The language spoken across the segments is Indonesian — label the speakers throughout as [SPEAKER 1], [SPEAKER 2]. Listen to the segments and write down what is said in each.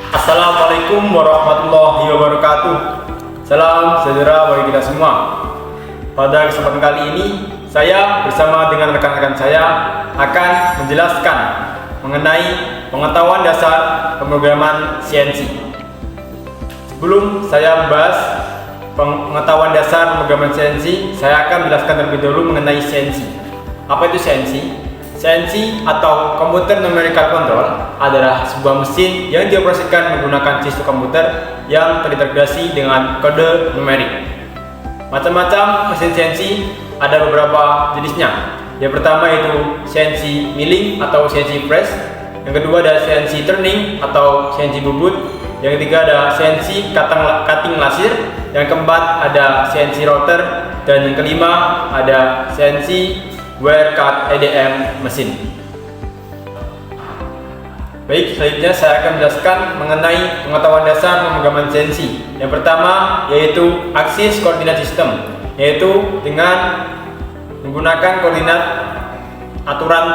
[SPEAKER 1] Assalamualaikum warahmatullahi wabarakatuh. Salam sejahtera bagi kita semua. Pada kesempatan kali ini, saya bersama dengan rekan-rekan saya akan menjelaskan mengenai pengetahuan dasar pemrograman CNC. Sebelum saya membahas pengetahuan dasar pemrograman CNC, saya akan menjelaskan terlebih dahulu mengenai CNC. Apa itu CNC? CNC atau Computer Numerical Control adalah sebuah mesin yang dioperasikan menggunakan sistem komputer yang terintegrasi dengan kode numerik. Macam-macam mesin CNC ada beberapa jenisnya. Yang pertama yaitu CNC milling atau CNC press. Yang kedua ada CNC turning atau CNC bubut. Yang ketiga ada CNC cutting laser. Yang keempat ada CNC router. Dan yang kelima ada CNC wire cut EDM mesin. Baik, selanjutnya saya akan menjelaskan mengenai pengetahuan dasar pemrograman CNC. Yang pertama yaitu Axis Coordinate System, yaitu dengan menggunakan koordinat aturan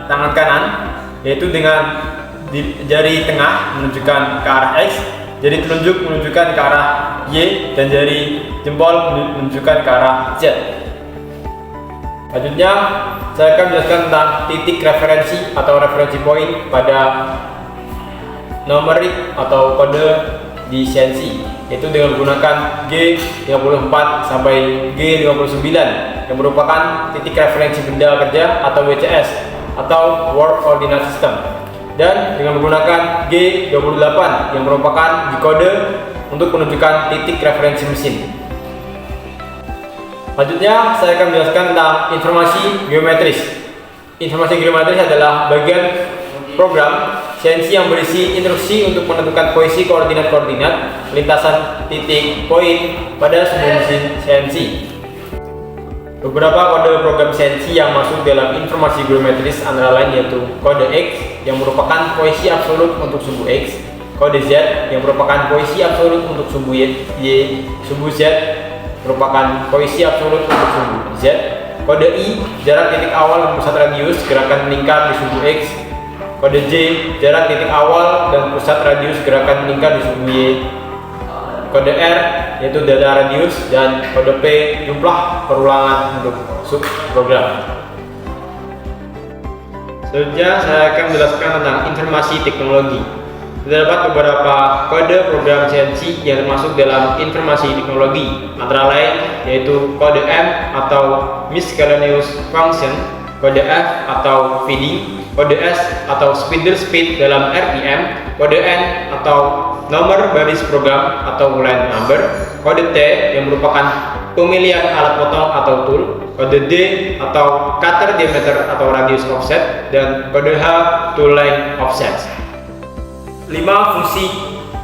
[SPEAKER 1] tangan kanan, yaitu dengan jari tengah menunjukkan ke arah X, jari telunjuk menunjukkan ke arah Y, dan jari jempol menunjukkan ke arah Z. Selanjutnya, saya akan menjelaskan tentang titik referensi atau referensi point pada numerik atau kode di CNC, yaitu dengan menggunakan G54 sampai G59 yang merupakan titik referensi benda kerja atau WCS atau Work Coordinate System, dan dengan menggunakan G28 yang merupakan G-kode untuk menunjukkan titik referensi mesin. Selanjutnya, saya akan menjelaskan tentang informasi geometris. Informasi geometris adalah bagian program CNC yang berisi instruksi untuk menentukan posisi koordinat-koordinat lintasan titik poin pada sebuah mesin CNC. Beberapa kode program CNC yang masuk dalam informasi geometris antara lain yaitu kode X yang merupakan posisi absolut untuk sumbu X, kode Z yang merupakan posisi absolut untuk sumbu Y, sumbu Z merupakan posisi absolut untuk sumbu Z, kode I jarak titik awal dan pusat radius gerakan meningkat di sumbu X, kode J jarak titik awal dan pusat radius gerakan meningkat di sumbu Y, kode R yaitu data radius, dan kode P jumlah perulangan untuk subprogram. Selanjutnya saya akan menjelaskan tentang informasi teknologi. Terdapat beberapa kode program CNC yang termasuk dalam informasi teknologi, antara lain yaitu kode M atau Miscellaneous Function, kode F atau feeding, kode S atau spindle speed dalam RPM, kode N atau nomor baris program atau line number, kode T yang merupakan pemilihan alat potong atau tool, kode D atau cutter diameter atau radius offset, dan kode H tool line offset. 5 fungsi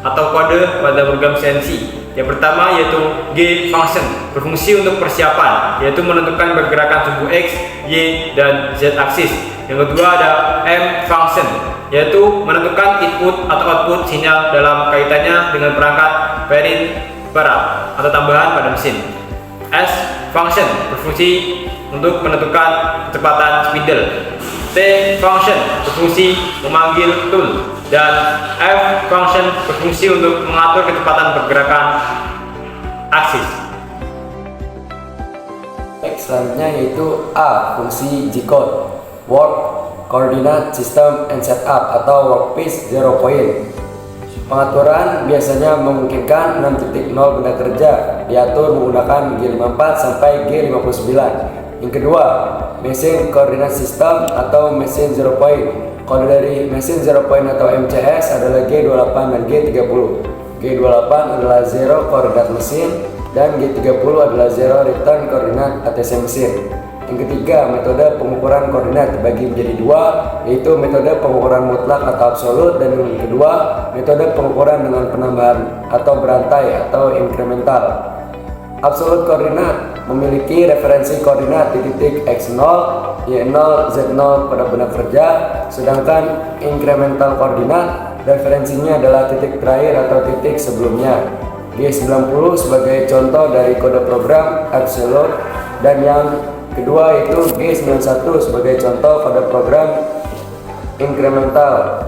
[SPEAKER 1] atau kode pada program CNC. Yang pertama yaitu G function, berfungsi untuk persiapan, yaitu menentukan pergerakan sumbu X, Y, dan Z aksis. Yang kedua ada M function, yaitu menentukan input atau output sinyal dalam kaitannya dengan perangkat peripheral atau tambahan pada mesin. S function, berfungsi untuk menentukan kecepatan spindle. T function, berfungsi memanggil tool, dan F function berfungsi untuk mengatur kecepatan pergerakan aksis.
[SPEAKER 2] Baik, selanjutnya yaitu A, fungsi G-code, Work Coordinate System and Setup atau Workpiece 0 point. Pengaturan biasanya memungkinkan 6.0 benda kerja diatur menggunakan G54 sampai G59. Yang kedua, Machine Coordinate System atau Machine 0 point. Kode dari Machine 0 point atau MCS adalah G28 dan G30. G28 adalah zero koordinat mesin dan G30 adalah zero return koordinat ATC mesin. Yang ketiga, metode pengukuran koordinat dibagi menjadi dua, yaitu metode pengukuran mutlak atau absolut, dan yang kedua, metode pengukuran dengan penambahan atau berantai atau incremental. Absolut koordinat memiliki referensi koordinat di titik X0, Y0, Z0 pada benda kerja, sedangkan incremental koordinat referensinya adalah titik terakhir atau titik sebelumnya. G90 sebagai contoh dari kode program absolute, dan yang kedua itu G91 sebagai contoh kode program incremental.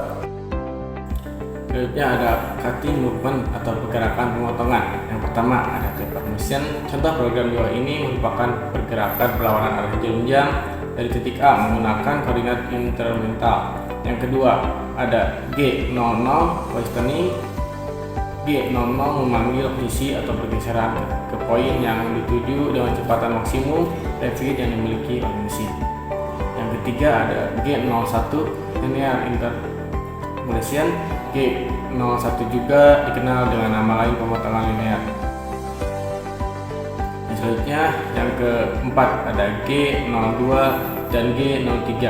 [SPEAKER 3] Selanjutnya ada cutting movement atau pergerakan pemotongan. Yang pertama ada tepat motion. Contoh program Java ini merupakan pergerakan perlawanan arah jarum jam dari titik A menggunakan koordinat instrumental. Yang kedua ada G00 questioning. G00 memanggil posisi atau pergeseran ke poin yang dituju dengan kecepatan maksimum rapid yang dimiliki oleh mesin. Yang ketiga ada G01 linear interpolation. G01 juga dikenal dengan nama lain pemotongan linear. Selanjutnya yang keempat ada G02 dan G03.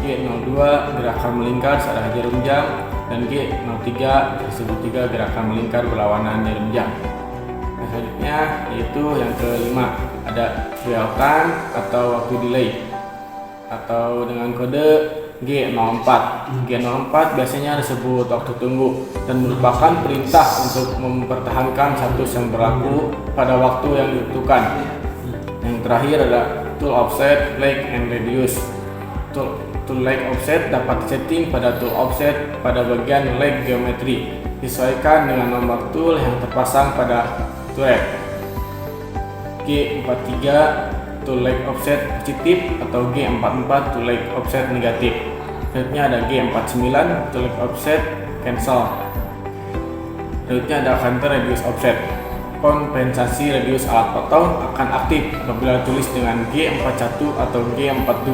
[SPEAKER 3] G02 gerakan melingkar searah jarum jam dan G03 disebut juga gerakan melingkar berlawanan jarum jam. Selanjutnya yaitu yang kelima ada dwell time atau waktu delay atau dengan kode G04. G04 biasanya disebut waktu tunggu dan merupakan perintah untuk mempertahankan status yang berlaku pada waktu yang ditentukan. Yang terakhir ada tool offset, leg, and radius. Tool leg offset dapat disetting pada tool offset pada bagian leg geometri, disesuaikan dengan nomor tool yang terpasang pada turret. G43 tool leg offset positif atau G44 tool leg offset negatif. Selanjutnya ada G49 tool leg offset cancel. Selanjutnya ada counter radius offset. Kompensasi radius alat potong akan aktif apabila tulis dengan G41 atau G42.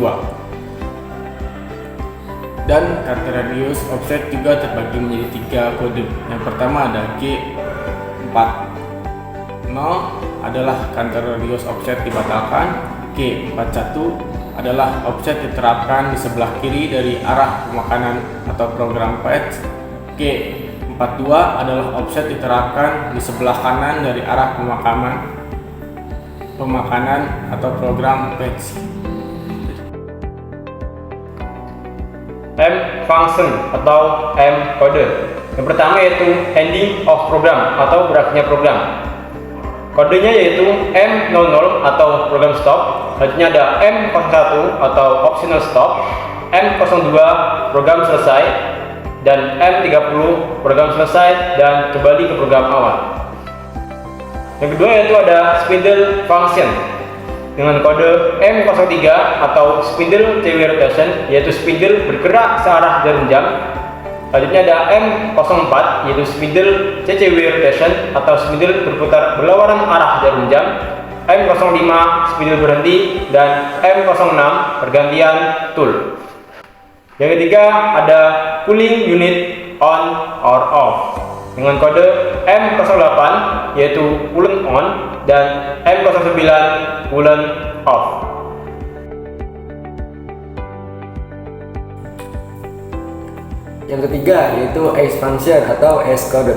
[SPEAKER 3] Dan counter radius offset juga terbagi menjadi 3 kode. Yang pertama ada G40 adalah counter radius offset dibatalkan. G41 adalah offset diterapkan di sebelah kiri dari arah pemakanan atau program patch. G42 adalah offset diterapkan di sebelah kanan dari arah pemakanan atau program patch.
[SPEAKER 1] M function atau M kode. Yang pertama yaitu ending of program atau berakhirnya program. Kodenya yaitu M00 atau program stop. Selanjutnya ada M01 atau optional stop, M02 program selesai, dan M30 program selesai dan kembali ke program awal. Yang kedua yaitu ada spindle function dengan kode M03 atau spindle TV rotation, yaitu spindle bergerak searah jarum jam. Selanjutnya ada M04 yaitu spindle CCW rotation atau spindle berputar berlawanan arah jarum jam. M05 spindle berhenti dan M06 pergantian tool. Yang ketiga ada cooling unit on or off dengan kode M08 yaitu coolant on dan M09 coolant off.
[SPEAKER 2] Yang ketiga yaitu S function atau S code.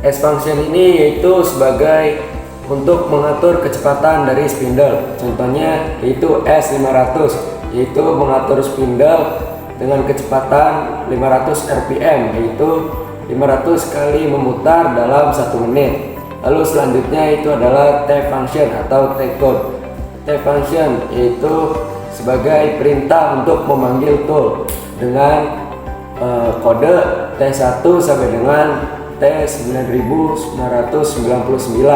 [SPEAKER 2] S function ini yaitu sebagai untuk mengatur kecepatan dari spindle. Contohnya yaitu S500 yaitu mengatur spindle dengan kecepatan 500 rpm yaitu 500 kali memutar dalam 1 menit. Lalu selanjutnya itu adalah T function atau T code. T function yaitu sebagai perintah untuk memanggil tool dengan kode T1 sampai dengan T9999.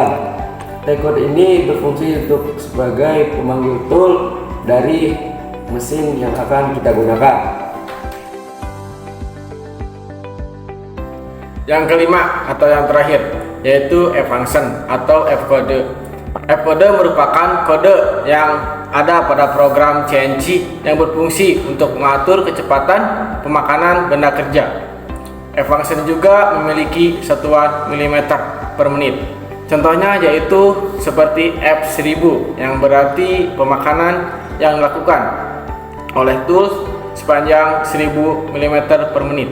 [SPEAKER 2] T-code ini berfungsi untuk sebagai pemanggil tool dari mesin yang akan kita gunakan.
[SPEAKER 3] Yang kelima atau yang terakhir yaitu F function atau F code. F code merupakan kode yang ada pada program CNC yang berfungsi untuk mengatur kecepatan pemakanan benda kerja. F function juga memiliki satuan milimeter per menit. Contohnya yaitu seperti F1000 yang berarti pemakanan yang dilakukan oleh tool sepanjang 1000 mm per menit.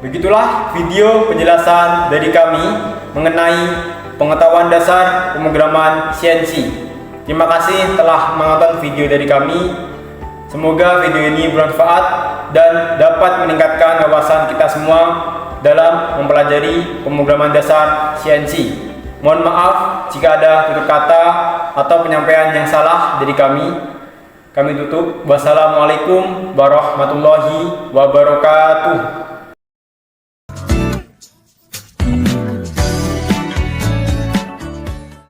[SPEAKER 1] Begitulah video penjelasan dari kami mengenai pengetahuan dasar pemrograman CNC. Terima kasih telah menonton video dari kami. Semoga video ini bermanfaat dan dapat meningkatkan wawasan kita semua dalam mempelajari pemrograman dasar CNC. Mohon maaf jika ada tutur kata atau penyampaian yang salah dari kami. Kami tutup. Wassalamualaikum warahmatullahi wabarakatuh.